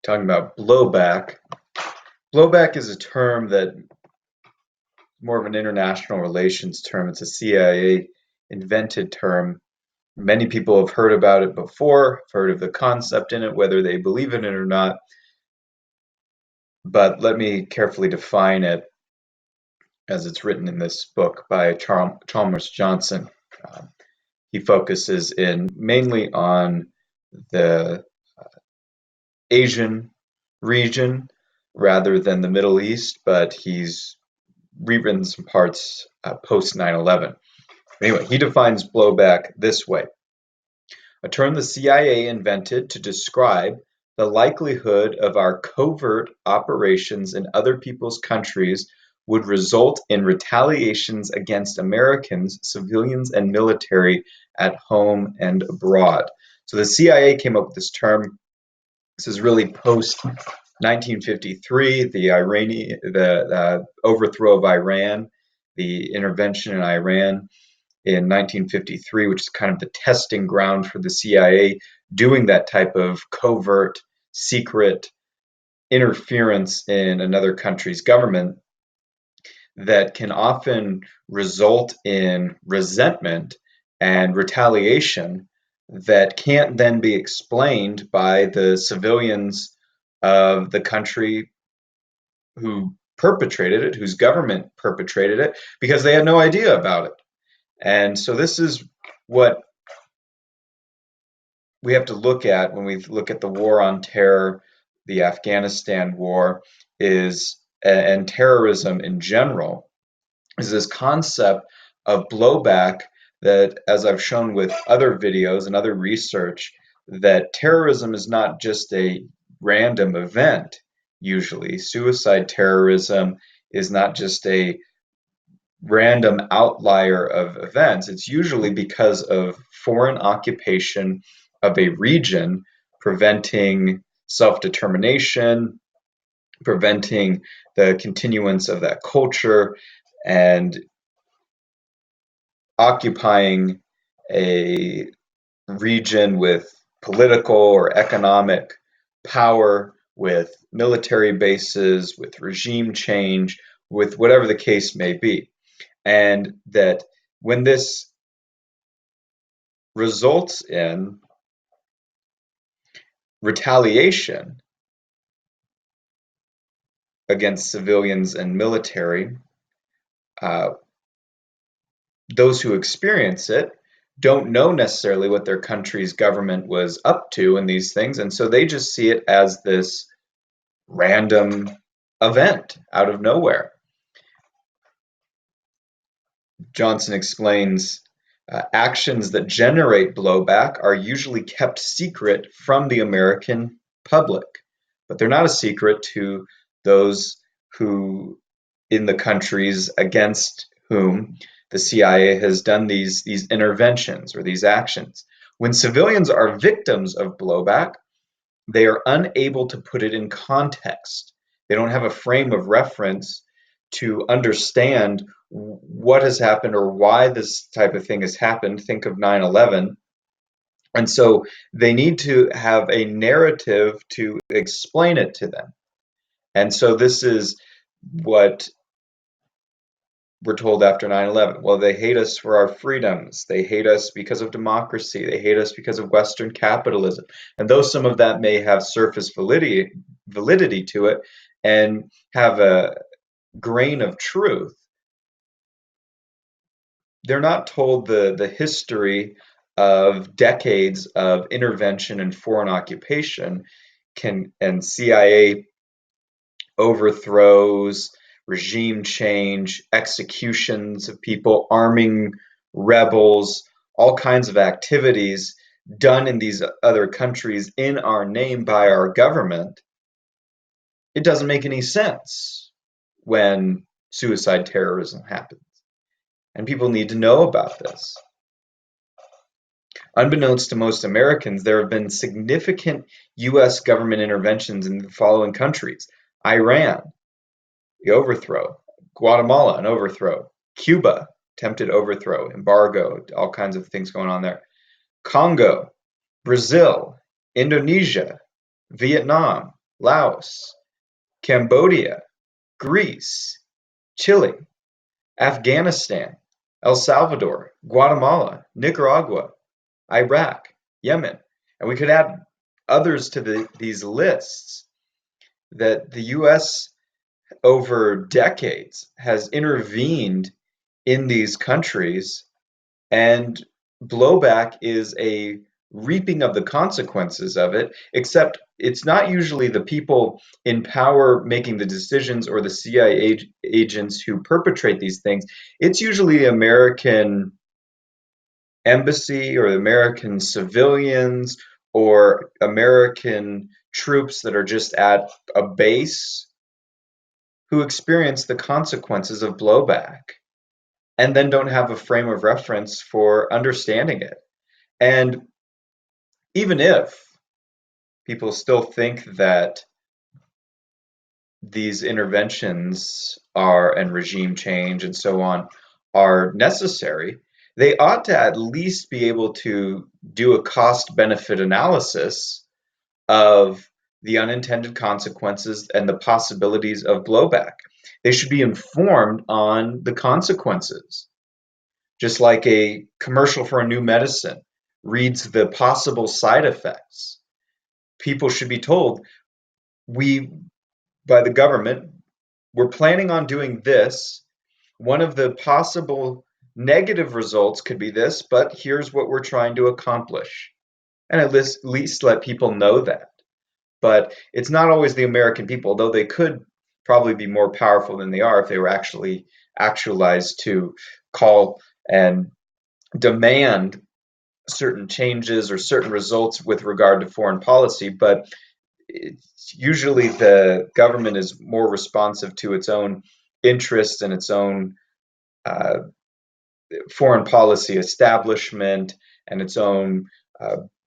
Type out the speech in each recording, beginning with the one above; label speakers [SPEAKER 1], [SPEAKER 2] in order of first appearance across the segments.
[SPEAKER 1] talking about blowback. Blowback is a term that more of an international relations term. It's a CIA invented term. Many people have heard about it before, heard of the concept in it, whether they believe in it or not. But let me carefully define it as it's written in this book by Chalmers Johnson. Um, he focuses in mainly on the Asian region rather than the Middle East, but he's rewritten some parts post 9/11. Anyway, he defines blowback this way: a term the CIA invented to describe the likelihood of our covert operations in other people's countries would result in retaliations against Americans, civilians, and military at home and abroad. So the CIA came up with this term. This is really post 1953, the overthrow of Iran, the intervention in Iran in 1953, which is kind of the testing ground for the CIA doing that type of covert, secret interference in another country's government that can often result in resentment and retaliation that can't then be explained by the civilians of the country who perpetrated it, whose government perpetrated it, because they had no idea about it. And so this is what we have to look at when we look at the war on terror, the Afghanistan war, is and terrorism in general, is this concept of blowback that, as I've shown with other videos and other research, that terrorism is not just a random event. Usually, suicide terrorism is not just a random outlier of events. It's usually because of foreign occupation of a region, preventing self-determination, preventing the continuance of that culture, and occupying a region with political or economic power, with military bases, with regime change, with whatever the case may be. And that when this results in retaliation against civilians and military, uh, those who experience it don't know necessarily what their country's government was up to in these things, and so they just see it as this random event out of nowhere. Johnson explains actions that generate blowback are usually kept secret from the American public, but they're not a secret to those who, in the countries against whom the CIA has done these interventions or these actions. When civilians are victims of blowback, they are unable to put it in context. They don't have a frame of reference to understand what has happened or why this type of thing has happened. Think of 9/11. And so they need to have a narrative to explain it to them. And so this is what we're told after 9/11. Well, they hate us for our freedoms. They hate us because of democracy. They hate us because of Western capitalism. And though some of that may have surface validity to it and have a grain of truth, they're not told the history of decades of intervention and foreign occupation and CIA overthrows, regime change, executions of people, arming rebels, all kinds of activities done in these other countries in our name by our government. It doesn't make any sense when suicide terrorism happens. And people need to know about this. Unbeknownst to most Americans, there have been significant U.S. government interventions in the following countries: Iran, the overthrow; Guatemala, an overthrow; Cuba, attempted overthrow, embargo, all kinds of things going on there; Congo, Brazil, Indonesia, Vietnam, Laos, Cambodia, Greece, Chile, Afghanistan, El Salvador, Guatemala, Nicaragua, Iraq, Yemen, and we could add others to these lists that the US over decades has intervened in these countries, and blowback is a reaping of the consequences of it, except it's not usually the people in power making the decisions or the CIA agents who perpetrate these things. It's usually the American embassy or the American civilians or American troops that are just at a base who experience the consequences of blowback and then don't have a frame of reference for understanding it. And even if people still think that these interventions are and regime change and so on are necessary, they ought to at least be able to do a cost benefit analysis of the unintended consequences and the possibilities of blowback. They should be informed on the consequences, just like a commercial for a new medicine reads the possible side effects. People should be told, we, by the government, we're planning on doing this. One of the possible negative results could be this, but here's what we're trying to accomplish. And at least let people know that. But it's not always the American people, though they could probably be more powerful than they are if they were actually actualized to call and demand certain changes or certain results with regard to foreign policy. But it's usually the government is more responsive to its own interests and its own uh, foreign policy establishment and its own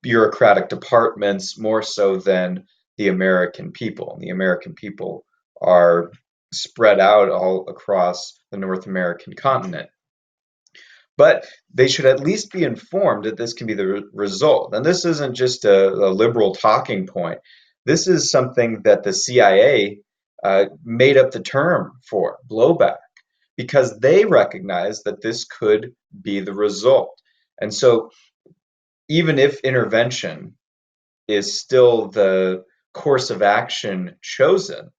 [SPEAKER 1] bureaucratic departments more so than the American people. And the American people are spread out all across the North American continent. But they should at least be informed that this can be the result. And this isn't just a liberal talking point. This is something that the CIA made up the term for, blowback, because they recognize that this could be the result. And so even if intervention is still the course of action chosen,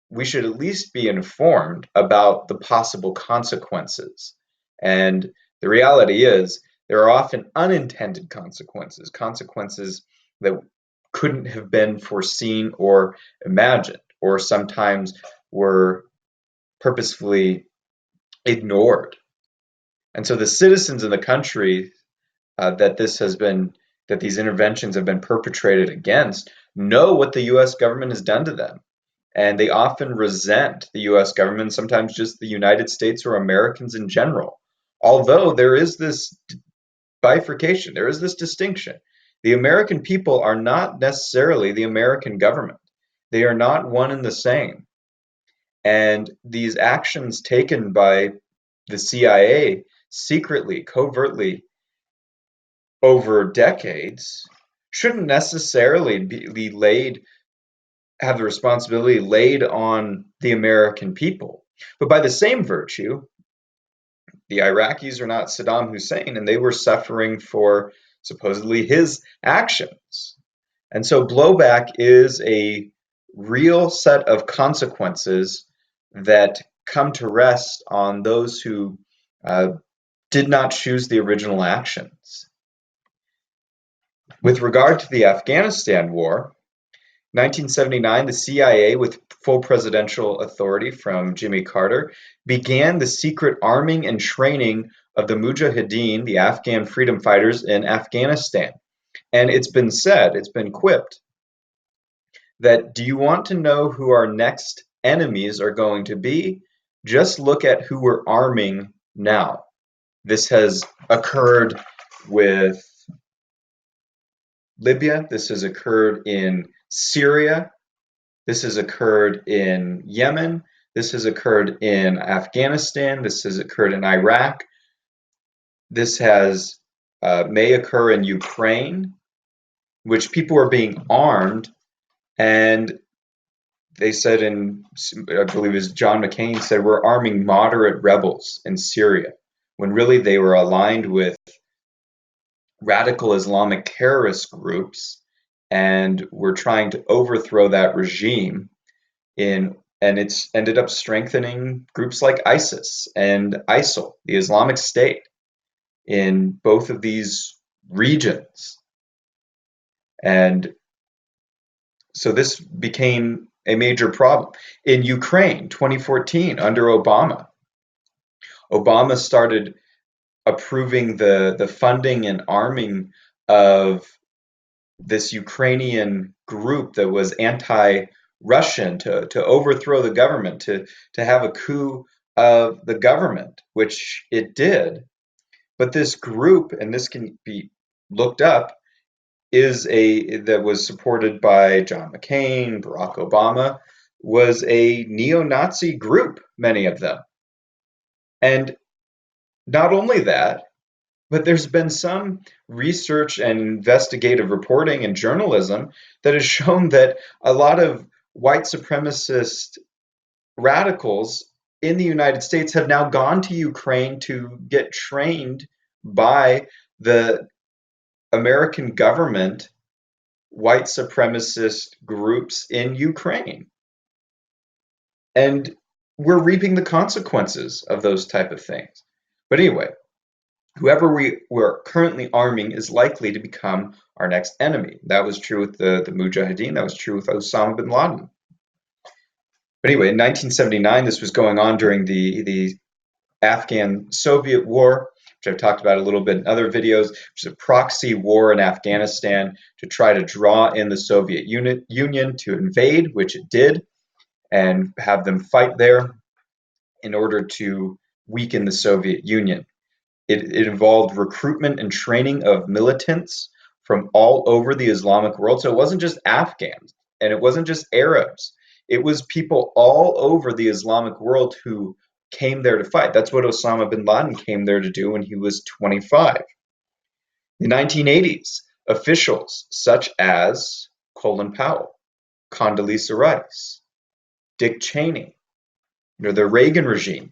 [SPEAKER 1] we should at least be informed about the possible consequences. And the reality is, there are often unintended consequences, consequences that couldn't have been foreseen or imagined, or sometimes were purposefully ignored. And so the citizens in the country that these interventions have been perpetrated against know what the U.S. government has done to them. And they often resent the US government, sometimes just the United States or Americans in general. Although there is this bifurcation, there is this distinction. The American people are not necessarily the American government, they are not one and the same. And these actions taken by the CIA secretly, covertly over decades shouldn't necessarily be laid have the responsibility laid on the American people. But by the same virtue, the Iraqis are not Saddam Hussein, and they were suffering for supposedly his actions. And so blowback is a real set of consequences that come to rest on those who uh, did not choose the original actions. With regard to the Afghanistan War, 1979, the CIA, with full presidential authority from Jimmy Carter, began the secret arming and training of the Mujahideen, the Afghan freedom fighters in Afghanistan. And it's been said, it's been quipped, that do you want to know who our next enemies are going to be? Just look at who we're arming now. This has occurred with Libya, this has occurred in Syria, this has occurred in Yemen. This has occurred in Afghanistan. This has occurred in Iraq. This has may occur in Ukraine, which people are being armed And they said I believe it was John McCain said, we're arming moderate rebels in Syria, when really they were aligned with radical Islamic terrorist groups and were trying to overthrow that regime and it's ended up strengthening groups like ISIS and ISIL, the Islamic State, in both of these regions. And so this became a major problem. In Ukraine, 2014, under Obama, Obama started approving the funding and arming of this Ukrainian group that was anti-Russian to overthrow the government, to have a coup of the government, which it did. But this group, and this can be looked up, that was supported by John McCain, Barack Obama, was a neo-Nazi group, many of them. And not only that, but there's been some research and investigative reporting and journalism that has shown that a lot of white supremacist radicals in the United States have now gone to Ukraine to get trained by the American government white supremacist groups in Ukraine. And we're reaping the consequences of those type of things. But anyway, whoever we're currently arming is likely to become our next enemy. That was true with the Mujahideen. That was true with Osama bin Laden. But anyway, in 1979, this was going on during the Afghan-Soviet War, which I've talked about a little bit in other videos, which is a proxy war in Afghanistan to try to draw in the Soviet Union to invade, which it did, and have them fight there in order to weaken the Soviet Union. It involved recruitment and training of militants from all over the Islamic world. So it wasn't just Afghans and it wasn't just Arabs. It was people all over the Islamic world who came there to fight. That's what Osama bin Laden came there to do when he was 25. In the 1980s, officials such as Colin Powell, Condoleezza Rice, Dick Cheney, the Reagan regime,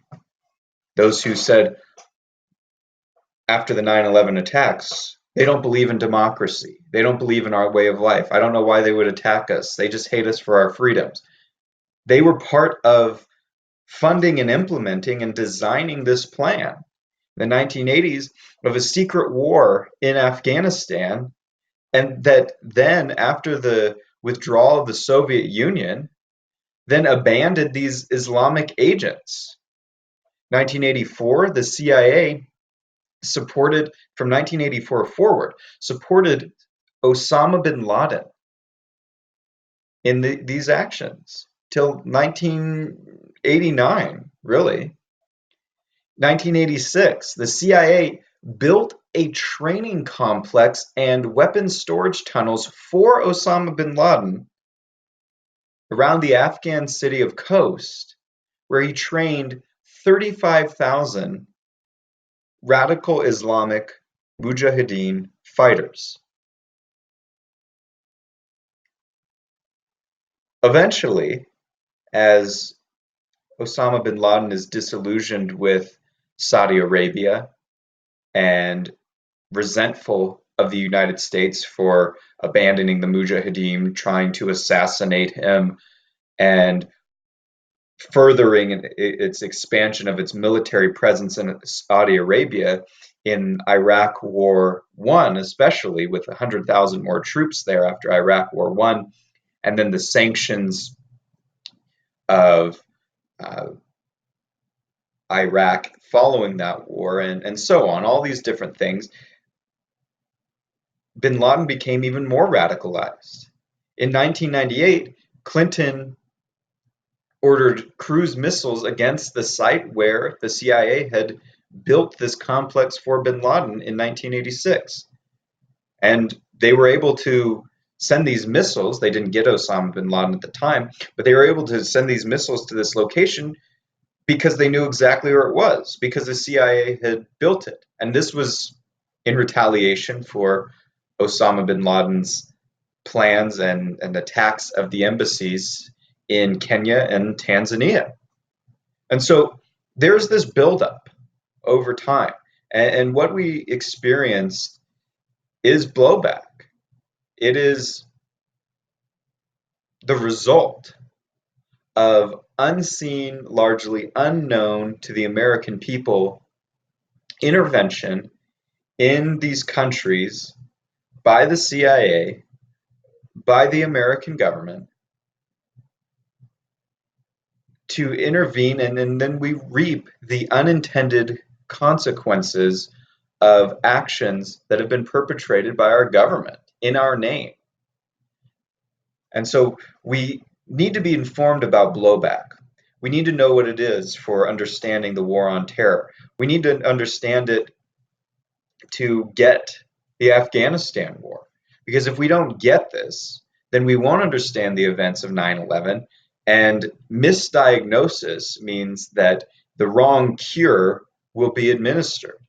[SPEAKER 1] those who said after the 9/11 attacks, they don't believe in democracy. They don't believe in our way of life. I don't know why they would attack us. They just hate us for our freedoms. They were part of funding and implementing and designing this plan in the 1980s of a secret war in Afghanistan, and that then, after the withdrawal of the Soviet Union, then abandoned these Islamic agents. 1984, the CIA supported, from 1984 forward, supported Osama bin Laden in these actions till 1989, really. 1986, the CIA built a training complex and weapons storage tunnels for Osama bin Laden around the Afghan city of Khost, where he trained 35,000 radical Islamic Mujahideen fighters. Eventually, as Osama bin Laden is disillusioned with Saudi Arabia and resentful of the United States for abandoning the Mujahideen, trying to assassinate him, and furthering its expansion of its military presence in Saudi Arabia in Iraq War I, especially with 100,000 more troops there after Iraq War I, and then the sanctions of Iraq following that war, and so on, all these different things, bin Laden became even more radicalized. In 1998, Clinton ordered cruise missiles against the site where the CIA had built this complex for bin Laden in 1986. And they were able to send these missiles. They didn't get Osama bin Laden at the time, but they were able to send these missiles to this location because they knew exactly where it was, because the CIA had built it. And this was in retaliation for Osama bin Laden's plans and attacks of the embassies in Kenya and Tanzania. And so there's this buildup over time. And what we experienced is blowback. It is the result of unseen, largely unknown to the American people, intervention in these countries by the CIA, by the American government, to intervene, and then we reap the unintended consequences of actions that have been perpetrated by our government in our name. And so we need to be informed about blowback. We need to know what it is for understanding the war on terror. We need to understand it to get the Afghanistan war. Because if we don't get this, then we won't understand the events of 9/11. And misdiagnosis means that the wrong cure will be administered.